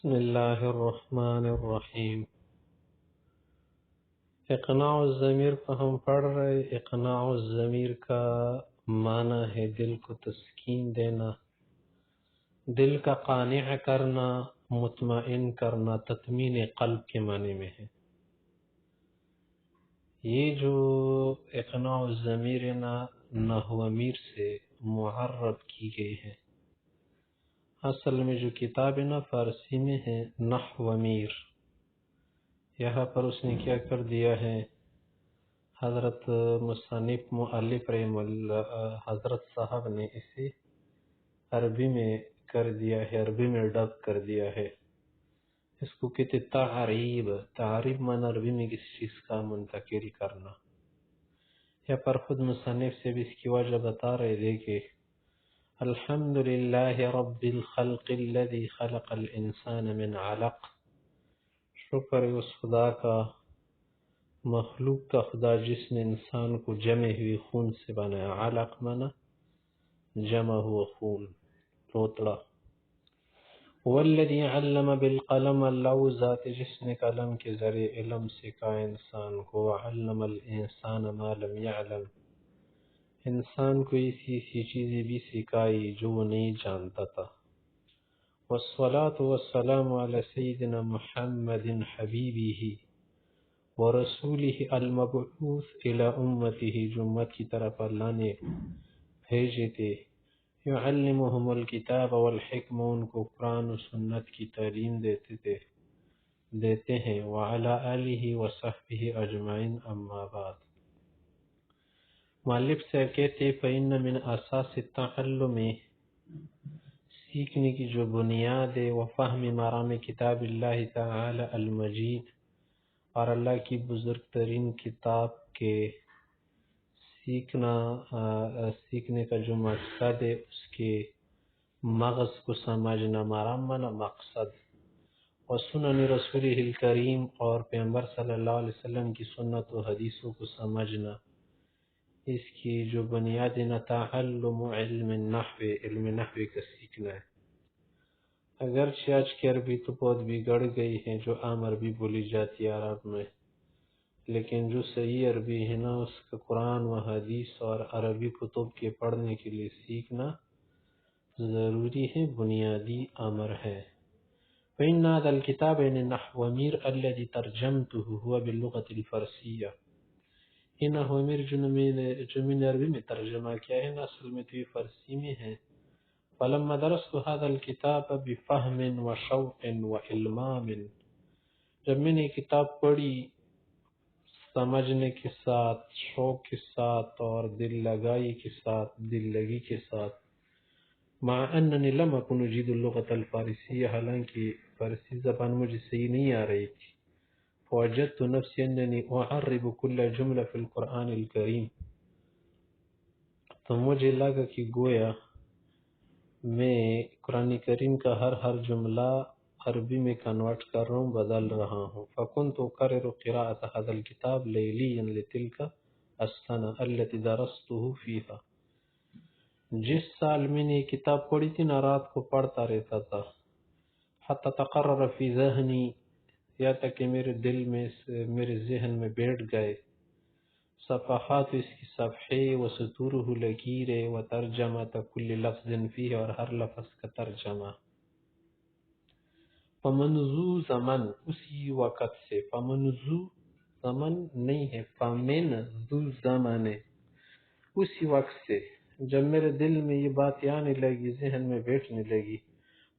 بسم اللہ الرحمن الرحیم۔ اقناع الضمیر کو ہم پڑھ رہے۔ اقناع الضمیر کا معنی ہے دل کو تسکین دینا، دل کا قانع کرنا، مطمئن کرنا، تطمین قلب کے معنی میں ہے۔ یہ جو اقناع الضمیر ہے نا، نحو امیر سے معرب کی گئی ہے۔ اصل میں جو کتاب ہے نا فارسی میں ہے نحو امیر، یہاں پر اس نے کیا کر دیا ہے، حضرت مصنف مؤلف رحم اللہ حضرت صاحب نے اسے عربی میں کر دیا ہے، عربی میں ڈب کر دیا ہے۔ اس کو کہتے تعریب۔ تعریب معنی عربی میں کسی چیز کا منتقل کرنا۔ یا پر خود مصنف سے بھی اس کی وجہ بتا رہے تھے کہ الحمد للہ رب الخلق الذي خلق الانسان من علق، شکر ہے اس خدا کا، مخلوق کا خدا جس نے انسان کو جمع ہوئی خون سے بنایا۔ علق مانا جمع ہوا خون، توتڑا۔ والذی علم بالقلم، اللہ ذات جس نے قلم کے ذریعے علم سکھایا انسان کو۔ علم الانسان ما لم يعلم، انسان کو ایسی چیزیں بھی سکھائی جو وہ نہیں جانتا تھا۔ والصلاة والسلام علی سیدنا محمد حبیبہ ورسولہ المبعوث الی امتہ، جو امت کی طرف اللہ نے بھیجے تھے۔ یعلمہم الکتاب والحکمہ، ان کو قرآن و سنت کی تعلیم دیتے ہیں۔ وعلی آلہ وصحبہ اجمعین، اما بعد۔ مؤلف سے کہتے فإن من اساس التعلم، سیکھنے کی جو بنیاد ہے، وفہم مرام کتاب اللہ تعالی المجید، اور اللہ کی بزرگ ترین کتاب کے سیکھنے کا جو مقصد ہے، اس کے مغز کو سمجھنا، مرام مانا مقصد۔ وسنن رسولہ الکریم، اور پیغمبر صلی اللہ علیہ وسلم کی سنت و حدیثوں کو سمجھنا، اس کی جو بنیاد ہے تعلم علم النحو، علم نحو کا سیکھنا ہے۔ اگرچہ آج کی عربی تو بہت بگڑ گئی ہے، جو عام عربی بولی جاتی ہے عرب میں، لیکن جو صحیح عربی ہے نا، اس کا قرآن و حدیث اور عربی کتب کے پڑھنے کے لیے سیکھنا ضروری ہے، بنیادی امر ہے۔ فإن هذا الكتاب نحو امیر الذي ترجمته هو باللغة الفارسية، یہ نحو امیر جو میں نے عربی میں ترجمہ کیا ہے نا، اصل میں تو یہ فارسی میں ہے۔ فلما درست هذا الكتاب بفهم وشوق وإلمام، جب میں نے کتاب پڑھی سمجھنے کے ساتھ، شوق کے ساتھ، اور دل لگائی کے ساتھ، دل لگی کے ساتھ، مع اننی لم اکن اجید اللغة الفارسیہ، حالانکہ فارسی زبان مجھے صحیح نہیں آ رہی تھی۔ فوجدت نفسی اننی اعرب کل جملہ فی القرآن الکریم، تو مجھے لگا کہ گویا میں قرآن کریم کا ہر جملہ عربی میں کنورٹ کر رہا ہوں، بدل رہا ہوں۔ فكنت أكرر قراءة هذا الكتاب ليليا لتلك السنة التي درسته فيها، جس سال میں نے کتاب پڑھی تھی نا، رات کو پڑھتا رہتا تھا۔ حتى تقرر في ذهني، یا تک کہ میرے دل میں، میرے ذہن میں بیٹھ گئے، صفحات اس کی صفحے، وسطورہ لکیرے، وترجمۃ کل لفظ فیہ، اور ہر لفظ کا ترجمہ۔ فمنذ زمن، اسی وقت سے، فمنذ زمن نہیں ہے، فمن ذو زمن، اسی وقت سے جب میرے دل میں یہ بات آنے لگی، ذہن میں بیٹھنے لگی،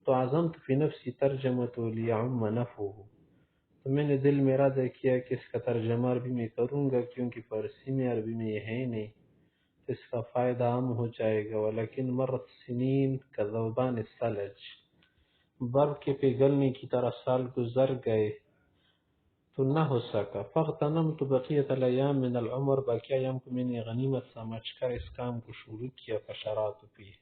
تو عزمت فی نفسی ترجمۃ لیعم نفعہ، تو میں نے دل میں ارادہ کیا کہ اس کا ترجمہ عربی میں کروں گا، کیونکہ فارسی میں عربی میں یہ ہے نہیں، تو اس کا فائدہ عام ہو جائے گا۔ ولیکن مرت سنین کذوبان الثلج، برف کے پگھلنے کی طرح سال گزر گئے تو نہ ہو سکا۔ فاغتنمت بقیت الایام من العمر، باقی ایام کو میں نے غنیمت سمجھ کر اس کام کو شروع کیا۔ فشرعت فیہ،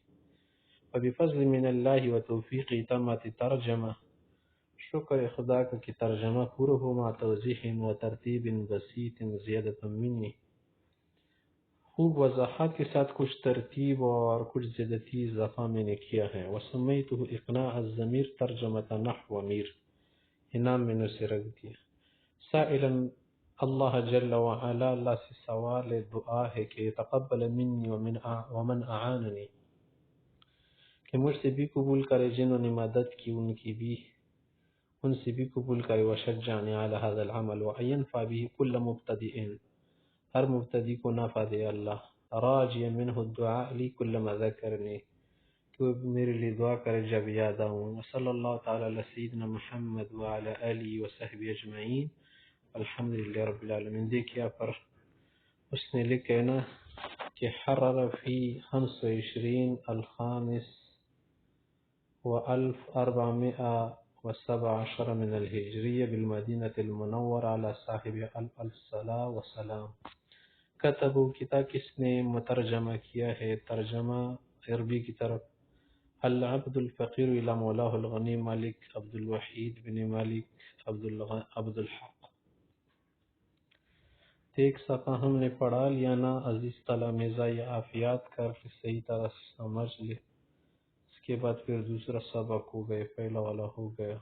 وبفضل من اللہ وتوفیق تمت ترجمہ، شکر خدا کا کہ ترجمہ پورا ہو، مع توضیح و ترتیب بسیط زیادۃ منی، خوب وضاحت کے ساتھ کچھ ترتیب اور کچھ زیادتی اضافہ میں نے کیا ہے۔ وسمیتہ اقناع الضمیر ترجمۃ نحو امیر، یہ نام میں نے اسے رکھ دیا۔ سائلا اللہ جل وعلا، اللہ سے سوال دعا ہے کہ تقبل منی ومن اعاننی، کہ مجھ سے بھی قبول کرے جنہوں نے مدد کی ان سے بھی قبول کرے، وشجعنی علی هذا العمل وینفع به كل مبتدئ، ہر مبتدی کو نفع دے اللہ، راجیا منہ الدعاء لی كلما ذکرنی، کہ وہ میرے لیے دعا کرے جب یاد آؤں۔ وصلی اللہ تعالی علی سیدنا محمد وعلی آلہ وصحبہ اجمعین، الحمدللہ رب العالمین۔ دیکھئے پر اس نے لکھا ہے نا کہ حرر فی 25 الخامس و1417 من الہجریہ بالمدینہ المنور علی صاحب الصلاة والسلام۔ کتبو کتاب کس نے مترجمہ کیا ہے، ترجمہ عربی کی طرف، العبد الفقیر الی مولاه الغنی مالک عبد الوحید بن مالک عبد الحق۔ ایک صفحہ ہم نے پڑھا لیا نا عزیز تلامذہ، یہ آپ یاد کر کے صحیح طرح سے سمجھ لے، اس کے بعد پھر دوسرا سبق ہو گیا، پہلا والا ہو گیا۔